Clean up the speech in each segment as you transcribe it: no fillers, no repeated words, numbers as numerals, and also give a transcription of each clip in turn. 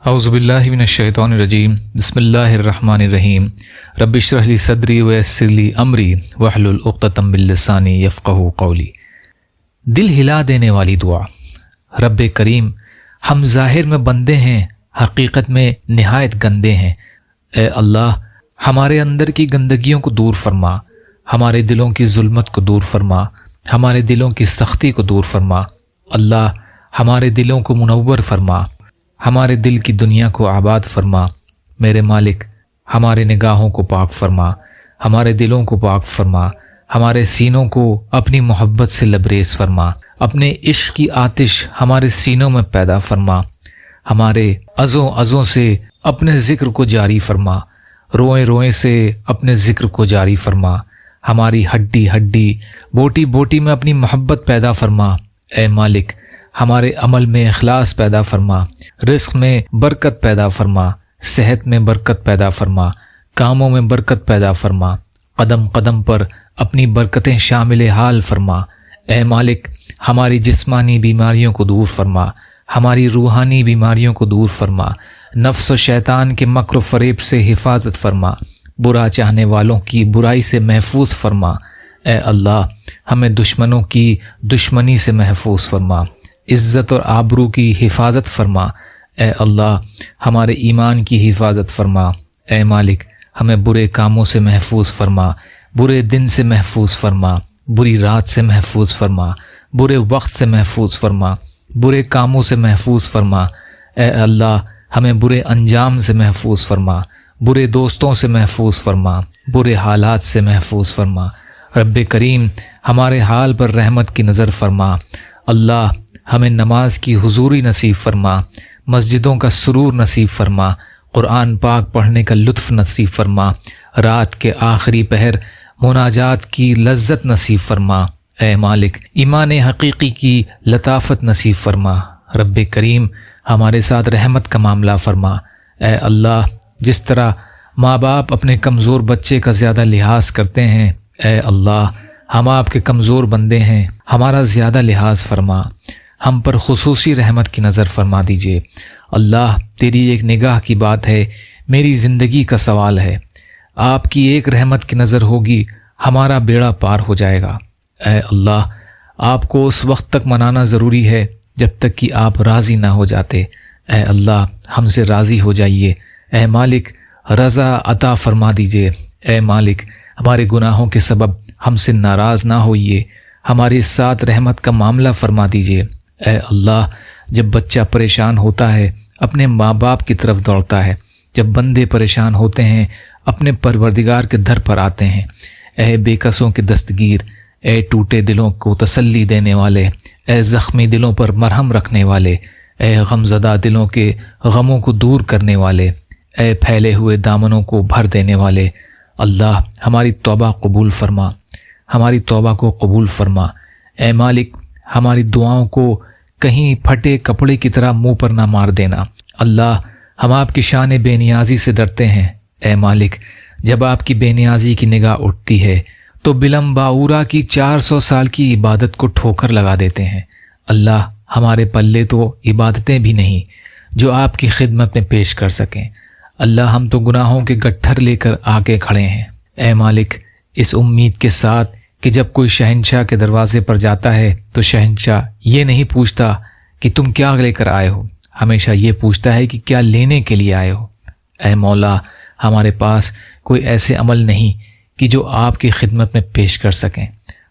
اعوذ باللہ من الشیطان الرجیم بسم اللہ الرحمن الرحیم رب اشرح لی صدری ویسر لی امری واحلل عقدۃ من لسانی یفقہوا قولی۔ دل ہلا دینے والی دعا۔ رب کریم، ہم ظاہر میں بندے ہیں، حقیقت میں نہایت گندے ہیں۔ اے اللہ، ہمارے اندر کی گندگیوں کو دور فرما، ہمارے دلوں کی ظلمت کو دور فرما، ہمارے دلوں کی سختی کو دور فرما۔ اللہ، ہمارے دلوں کو منور فرما، ہمارے دل کی دنیا کو آباد فرما۔ میرے مالک، ہمارے نگاہوں کو پاک فرما، ہمارے دلوں کو پاک فرما، ہمارے سینوں کو اپنی محبت سے لبریز فرما، اپنے عشق کی آتش ہمارے سینوں میں پیدا فرما، ہمارے عضوں سے اپنے ذکر کو جاری فرما، روئیں روئیں سے اپنے ذکر کو جاری فرما، ہماری ہڈی ہڈی بوٹی بوٹی میں اپنی محبت پیدا فرما۔ اے مالک، ہمارے عمل میں اخلاص پیدا فرما، رزق میں برکت پیدا فرما، صحت میں برکت پیدا فرما، کاموں میں برکت پیدا فرما، قدم قدم پر اپنی برکتیں شامل حال فرما۔ اے مالک، ہماری جسمانی بیماریوں کو دور فرما، ہماری روحانی بیماریوں کو دور فرما، نفس و شیطان کے مکر و فریب سے حفاظت فرما، برا چاہنے والوں کی برائی سے محفوظ فرما۔ اے اللہ، ہمیں دشمنوں کی دشمنی سے محفوظ فرما، عزت اور آبرو کی حفاظت فرما۔ اے اللہ، ہمارے ایمان کی حفاظت فرما۔ اے مالک، ہمیں برے کاموں سے محفوظ فرما، برے دن سے محفوظ فرما، بری رات سے محفوظ فرما، برے وقت سے محفوظ فرما، برے کاموں سے محفوظ فرما۔ اے اللہ، ہمیں برے انجام سے محفوظ فرما، برے دوستوں سے محفوظ فرما، برے حالات سے محفوظ فرما۔ رب کریم، ہمارے حال پر رحمت کی نظر فرما۔ اللہ، ہمیں نماز کی حضوری نصیب فرما، مسجدوں کا سرور نصیب فرما، قرآن پاک پڑھنے کا لطف نصیب فرما، رات کے آخری پہر مناجات کی لذت نصیب فرما۔ اے مالک، ایمان حقیقی کی لطافت نصیب فرما۔ رب کریم، ہمارے ساتھ رحمت کا معاملہ فرما۔ اے اللہ، جس طرح ماں باپ اپنے کمزور بچے کا زیادہ لحاظ کرتے ہیں، اے اللہ، ہم آپ کے کمزور بندے ہیں، ہمارا زیادہ لحاظ فرما، ہم پر خصوصی رحمت کی نظر فرما دیجیے۔ اللہ، تیری ایک نگاہ کی بات ہے، میری زندگی کا سوال ہے، آپ کی ایک رحمت کی نظر ہوگی، ہمارا بیڑا پار ہو جائے گا۔ اے اللہ، آپ کو اس وقت تک منانا ضروری ہے جب تک کہ آپ راضی نہ ہو جاتے۔ اے اللہ، ہم سے راضی ہو جائیے۔ اے مالک، رضا عطا فرما دیجیے۔ اے مالک، ہمارے گناہوں کے سبب ہم سے ناراض نہ ہوئیے، ہمارے ساتھ رحمت کا معاملہ فرما دیجیے۔ اے اللہ، جب بچہ پریشان ہوتا ہے اپنے ماں باپ کی طرف دوڑتا ہے، جب بندے پریشان ہوتے ہیں اپنے پروردگار کے در پر آتے ہیں۔ اے بے کسوں کے دستگیر، اے ٹوٹے دلوں کو تسلی دینے والے، اے زخمی دلوں پر مرہم رکھنے والے، اے غمزدہ دلوں کے غموں کو دور کرنے والے، اے پھیلے ہوئے دامنوں کو بھر دینے والے، اللہ، ہماری توبہ قبول فرما، ہماری توبہ کو قبول فرما۔ اے مالک، ہماری دعاؤں کو کہیں پھٹے کپڑے کی طرح منہ پر نہ مار دینا۔ اللہ، ہم آپ کی شان بے نیازی سے ڈرتے ہیں۔ اے مالک، جب آپ کی بے نیازی کی نگاہ اٹھتی ہے تو بلم باورا کی 400 سال کی عبادت کو ٹھوکر لگا دیتے ہیں۔ اللہ، ہمارے پلے تو عبادتیں بھی نہیں جو آپ کی خدمت میں پیش کر سکیں۔ اللہ، ہم تو گناہوں کے گٹھر لے کر آگے کھڑے ہیں۔ اے مالک، اس امید کے ساتھ کہ جب کوئی شہنشاہ کے دروازے پر جاتا ہے تو شہنشاہ یہ نہیں پوچھتا کہ تم کیا لے کر آئے ہو، ہمیشہ یہ پوچھتا ہے کہ کیا لینے کے لیے آئے ہو۔ اے مولا، ہمارے پاس کوئی ایسے عمل نہیں کہ جو آپ کی خدمت میں پیش کر سکیں،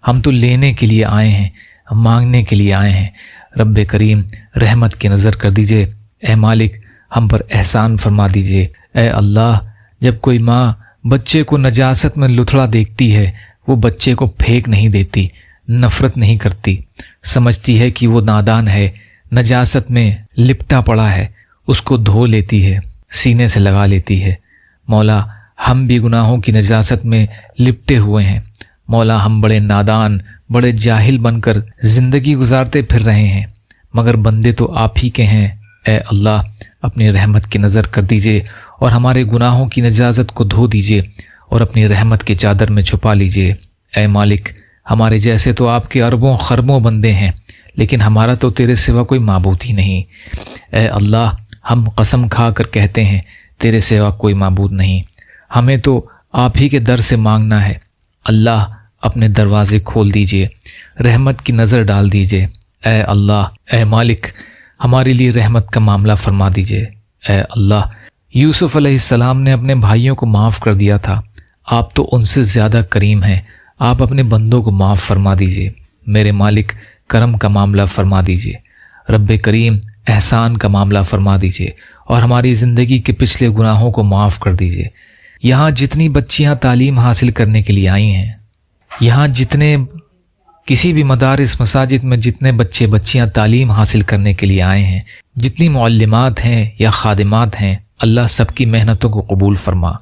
ہم تو لینے کے لیے آئے ہیں، مانگنے کے لیے آئے ہیں۔ رب کریم، رحمت کی نظر کر دیجئے۔ اے مالک، ہم پر احسان فرما دیجئے۔ اے اللہ، جب کوئی ماں بچے کو نجاست میں لتھڑا دیکھتی ہے، وہ بچے کو پھینک نہیں دیتی، نفرت نہیں کرتی، سمجھتی ہے کہ وہ نادان ہے، نجاست میں لپٹا پڑا ہے، اس کو دھو لیتی ہے، سینے سے لگا لیتی ہے۔ مولا، ہم بھی گناہوں کی نجاست میں لپٹے ہوئے ہیں۔ مولا، ہم بڑے نادان، بڑے جاہل بن کر زندگی گزارتے پھر رہے ہیں، مگر بندے تو آپ ہی کے ہیں۔ اے اللہ، اپنی رحمت کی نظر کر دیجئے اور ہمارے گناہوں کی نجازت کو دھو دیجئے اور اپنی رحمت کی چادر میں چھپا لیجئے۔ اے مالک، ہمارے جیسے تو آپ کے اربوں خربوں بندے ہیں، لیکن ہمارا تو تیرے سوا کوئی معبود ہی نہیں۔ اے اللہ، ہم قسم کھا کر کہتے ہیں تیرے سوا کوئی معبود نہیں، ہمیں تو آپ ہی کے در سے مانگنا ہے۔ اللہ اپنے دروازے کھول دیجئے، رحمت کی نظر ڈال دیجئے۔ اے اللہ، اے مالک، ہمارے لیے رحمت کا معاملہ فرما دیجئے۔ اے اللہ، یوسف علیہ السلام نے اپنے بھائیوں کو معاف کر دیا تھا، آپ تو ان سے زیادہ کریم ہیں، آپ اپنے بندوں کو معاف فرما دیجئے۔ میرے مالک، کرم کا معاملہ فرما دیجئے۔ رب کریم، احسان کا معاملہ فرما دیجئے اور ہماری زندگی کے پچھلے گناہوں کو معاف کر دیجئے۔ یہاں جتنی بچیاں تعلیم حاصل کرنے کے لیے آئی ہیں، یہاں جتنے کسی بھی مدارس مساجد میں جتنے بچے بچیاں تعلیم حاصل کرنے کے لیے آئے ہیں، جتنی معلمات ہیں یا خادمات ہیں، اللہ سب کی محنتوں کو قبول فرما،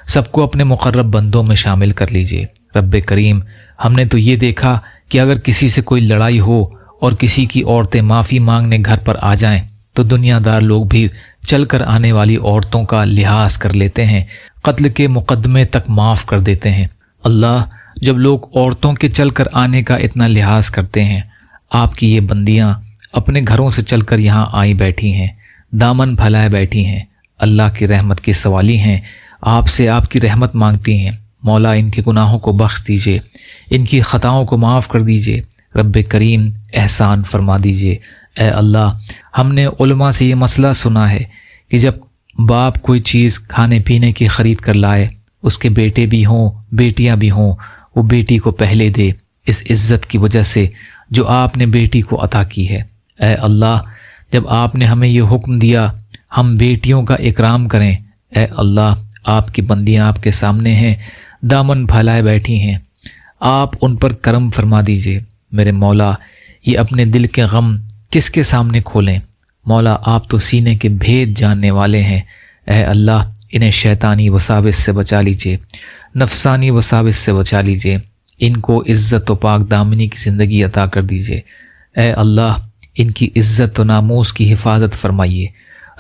سب کو اپنے مقرب بندوں میں شامل کر لیجئے۔ رب کریم، ہم نے تو یہ دیکھا کہ اگر کسی سے کوئی لڑائی ہو اور کسی کی عورتیں معافی مانگنے گھر پر آ جائیں تو دنیا دار لوگ بھی چل کر آنے والی عورتوں کا لحاظ کر لیتے ہیں، قتل کے مقدمے تک معاف کر دیتے ہیں۔ اللہ، جب لوگ عورتوں کے چل کر آنے کا اتنا لحاظ کرتے ہیں، آپ کی یہ بندیاں اپنے گھروں سے چل کر یہاں آئی بیٹھی ہیں، دامن پھیلائے بیٹھی ہیں، اللہ کی رحمت کی سوالی ہیں، آپ سے آپ کی رحمت مانگتی ہیں۔ مولا، ان کے گناہوں کو بخش دیجئے، ان کی خطاؤں کو معاف کر دیجئے۔ رب کریم، احسان فرما دیجئے۔ اے اللہ، ہم نے علماء سے یہ مسئلہ سنا ہے کہ جب باپ کوئی چیز کھانے پینے کی خرید کر لائے، اس کے بیٹے بھی ہوں بیٹیاں بھی ہوں، وہ بیٹی کو پہلے دے، اس عزت کی وجہ سے جو آپ نے بیٹی کو عطا کی ہے۔ اے اللہ، جب آپ نے ہمیں یہ حکم دیا ہم بیٹیوں کا اکرام کریں، اے اللہ، آپ کی بندیاں آپ کے سامنے ہیں، دامن پھیلائے بیٹھی ہیں، آپ ان پر کرم فرما دیجئے۔ میرے مولا، یہ اپنے دل کے غم کس کے سامنے کھولیں؟ مولا، آپ تو سینے کے بھید جاننے والے ہیں۔ اے اللہ، انہیں شیطانی وساوس سے بچا لیجئے، نفسانی وساوس سے بچا لیجئے، ان کو عزت و پاک دامنی کی زندگی عطا کر دیجئے۔ اے اللہ، ان کی عزت و ناموس کی حفاظت فرمائیے۔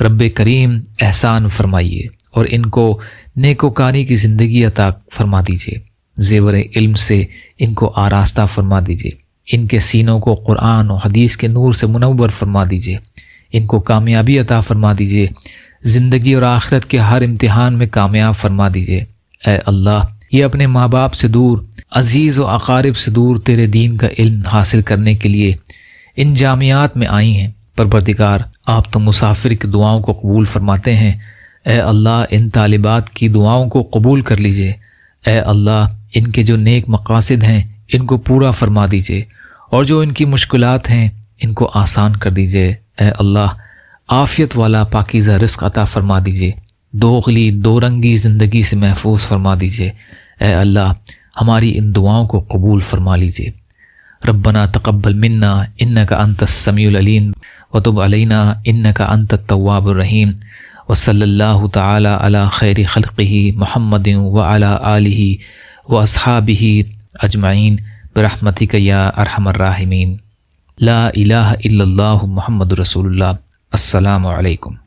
رب کریم، احسان فرمائیے اور ان کو نیکوکاری کی زندگی عطا فرما دیجئے۔ زیور علم سے ان کو آراستہ فرما دیجئے، ان کے سینوں کو قرآن و حدیث کے نور سے منور فرما دیجئے، ان کو کامیابی عطا فرما دیجئے، زندگی اور آخرت کے ہر امتحان میں کامیاب فرما دیجئے۔ اے اللہ، یہ اپنے ماں باپ سے دور، عزیز و اقارب سے دور تیرے دین کا علم حاصل کرنے کے لیے ان جامعات میں آئی ہیں۔ پروردگار، آپ تو مسافر کی دعاؤں کو قبول فرماتے ہیں۔ اے اللہ، ان طالبات کی دعاؤں کو قبول کر لیجئے۔ اے اللہ، ان کے جو نیک مقاصد ہیں ان کو پورا فرما دیجئے اور جو ان کی مشکلات ہیں ان کو آسان کر دیجئے۔ اے اللہ، عافیت والا پاکیزہ رزق عطا فرما دیجئے، دوغلی دو رنگی زندگی سے محفوظ فرما دیجئے۔ اے اللہ، ہماری ان دعاؤں کو قبول فرما لیجئے۔ ربنا تقبل منا انک انت السمیع العلیم وتب علینا انک انت التواب الرحیم، وصلی اللہ تعالی علی خیر خلقہ محمد وعلی آلہ واصحابہ اجمعین برحمتک یا ارحم الراحمین۔ لا الہ الا اللہ محمد رسول اللہ۔ السلام علیکم۔